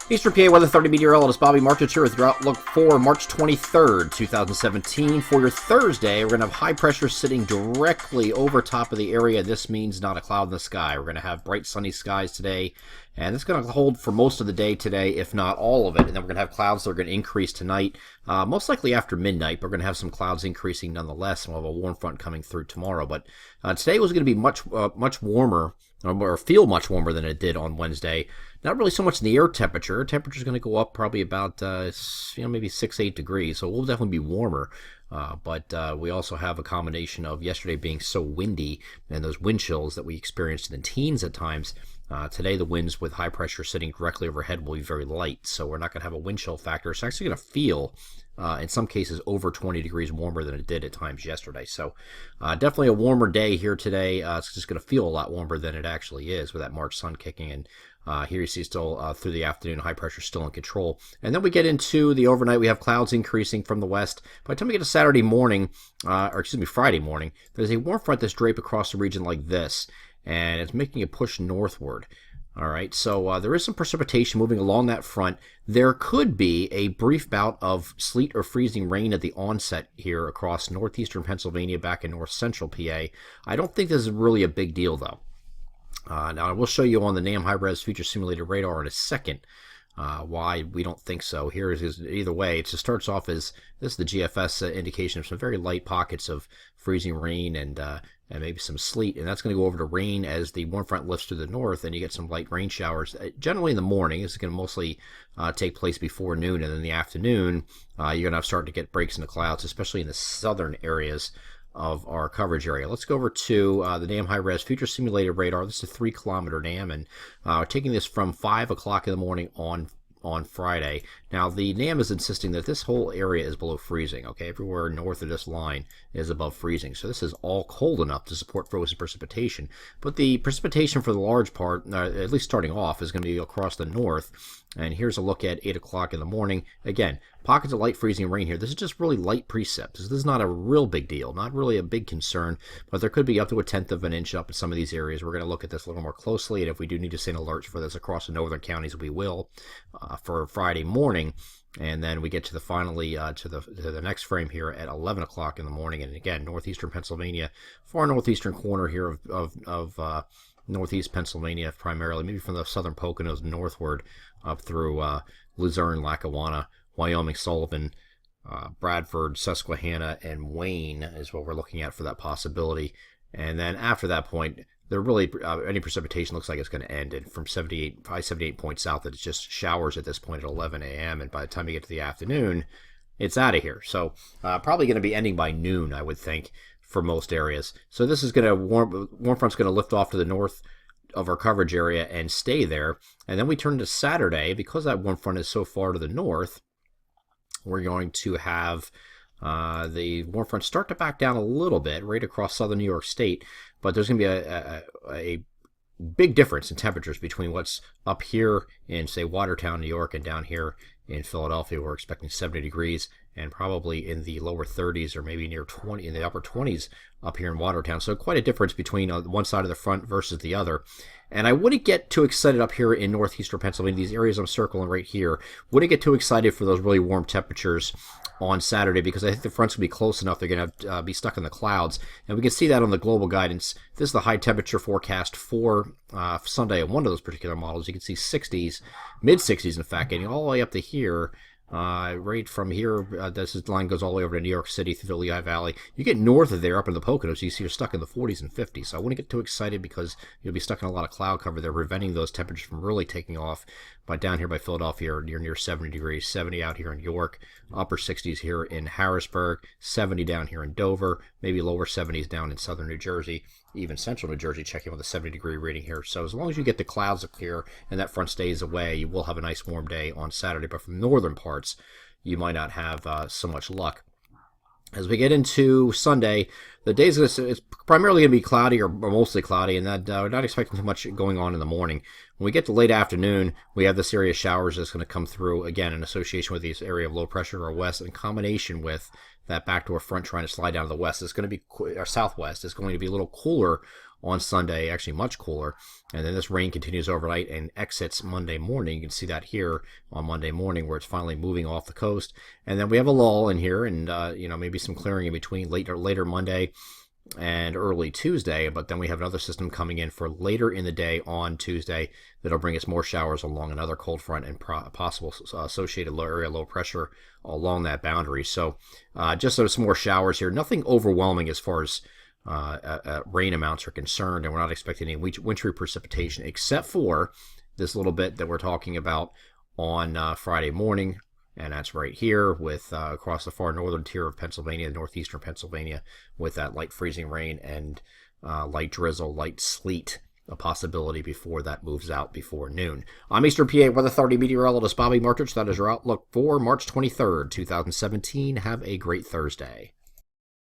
Eastern PA Weather 30 meteorologist Bobby Martich here with your outlook for March 23rd, 2017. For your Thursday, we're going to have high pressure sitting directly over top of the area. This means not a cloud in the sky. We're going to have bright sunny skies today, and it's going to hold for most of the day today, if not all of it. And then we're going to have clouds that are going to increase tonight, most likely after midnight. But we're going to have some clouds increasing nonetheless, and we'll have a warm front coming through tomorrow. But today was going to be much warmer, or feel much warmer than it did on Wednesday. Not really so much in the air temperature. Temperature is going to go up probably about maybe 6-8 degrees, so we'll definitely be warmer. But we also have a combination of yesterday being so windy and those wind chills that we experienced in the teens at times. Today the winds with high pressure sitting directly overhead will be very light, so we're not going to have a wind chill factor. It's actually going to feel, in some cases, over 20 degrees warmer than it did at times yesterday. So definitely a warmer day here today. It's just going to feel a lot warmer than it actually is with that March sun kicking in. Here you see still through the afternoon, high pressure still in control. And then we get into the overnight. We have clouds increasing from the west. By the time we get to Friday morning, there's a warm front that's draped across the region like this, and it's making a push northward. All right, so there is some precipitation moving along that front. There could be a brief bout of sleet or freezing rain at the onset here across northeastern Pennsylvania, back in north central PA. I don't think this is really a big deal, though. Now, I will show you on the NAM high-res future simulated radar in a second why we don't think so. Here is either way. It just starts off as this is the GFS indication of some very light pockets of freezing rain and maybe some sleet, and that's going to go over to rain as the warm front lifts to the north, and you get some light rain showers. Generally in the morning, this is going to mostly take place before noon, and in the afternoon, you're going to start to get breaks in the clouds, especially in the southern areas of our coverage area. Let's go over to the NAM high-res future simulated radar. This is a 3-kilometer NAM, and we're taking this from 5 o'clock in the morning on Friday. Now, the NAM is insisting that this whole area is below freezing. Okay, everywhere north of this line is above freezing. So this is all cold enough to support frozen precipitation. But the precipitation for the large part, at least starting off, is going to be across the north. And here's a look at 8 o'clock in the morning. Again, pockets of light freezing rain here. This is just really light precip. This is not a real big deal, not really a big concern, but there could be up to 1/10 of an inch up in some of these areas. We're going to look at this a little more closely, and if we do need to send alerts for this across the northern counties, we will for Friday morning. And then we get to the next frame here at 11 o'clock in the morning. And again, northeastern Pennsylvania, far northeastern corner here of northeast Pennsylvania primarily, maybe from the southern Poconos northward up through Luzerne, Lackawanna, Wyoming, Sullivan, Bradford, Susquehanna, and Wayne is what we're looking at for that possibility. And then after that point, there really any precipitation looks like it's going to end. And from 78 points south, it's just showers at this point at 11 a.m. And by the time you get to the afternoon, it's out of here. So probably going to be ending by noon, I would think, for most areas. So this is going to warm front's going to lift off to the north of our coverage area and stay there. And then we turn to Saturday. Because that warm front is so far to the north, we're going to have the warm front start to back down a little bit right across southern New York State, but there's going to be a big difference in temperatures between what's up here in, say, Watertown, New York, and down here in Philadelphia. We're expecting 70 degrees and probably in the lower 30s or maybe near 20, in the upper 20s up here in Watertown. So quite a difference between one side of the front versus the other. And I wouldn't get too excited up here in northeastern Pennsylvania, these areas I'm circling right here. Wouldn't get too excited for those really warm temperatures on Saturday, because I think the front's going to be close enough they're going to be stuck in the clouds. And we can see that on the global guidance. This is the high temperature forecast for Sunday on one of those particular models. You can see 60s, mid-60s in fact, getting all the way up to here. Right from here, this line goes all the way over to New York City through the Lehigh Valley. You get north of there, up in the Poconos, you see you're stuck in the 40s and 50s. So I wouldn't get too excited because you'll be stuck in a lot of cloud cover there, preventing those temperatures from really taking off. But down here by Philadelphia, you're near 70 degrees, 70 out here in York, upper 60s here in Harrisburg, 70 down here in Dover, maybe lower 70s down in southern New Jersey, even central New Jersey, checking with a 70-degree reading here. So as long as you get the clouds up here and that front stays away, you will have a nice warm day on Saturday. But from northern parts, you might not have so much luck. As we get into Sunday, the day's it's primarily going to be cloudy or mostly cloudy, and that we're not expecting too much going on in the morning. When we get to late afternoon, we have this area of showers that's going to come through, again, in association with this area of low pressure or west, in combination with that backdoor front trying to slide down to the west. It's going to be, or southwest, it's going to be a little cooler on Sunday, actually much cooler. And then this rain continues overnight and exits Monday morning. You can see that here on Monday morning where it's finally moving off the coast. And then we have a lull in here and, maybe some clearing in between later Monday and early Tuesday, but then we have another system coming in for later in the day on Tuesday that'll bring us more showers along another cold front and possible associated low area low pressure along that boundary. So just some more showers here. Nothing overwhelming as far as rain amounts are concerned, and we're not expecting any wintry precipitation except for this little bit that we're talking about on Friday morning. And that's right here with across the far northern tier of Pennsylvania, northeastern Pennsylvania, with that light freezing rain and light drizzle, light sleet, a possibility before that moves out before noon. I'm Eastern PA Weather Authority meteorologist Bobby Martich. That is your outlook for March 23rd, 2017. Have a great Thursday.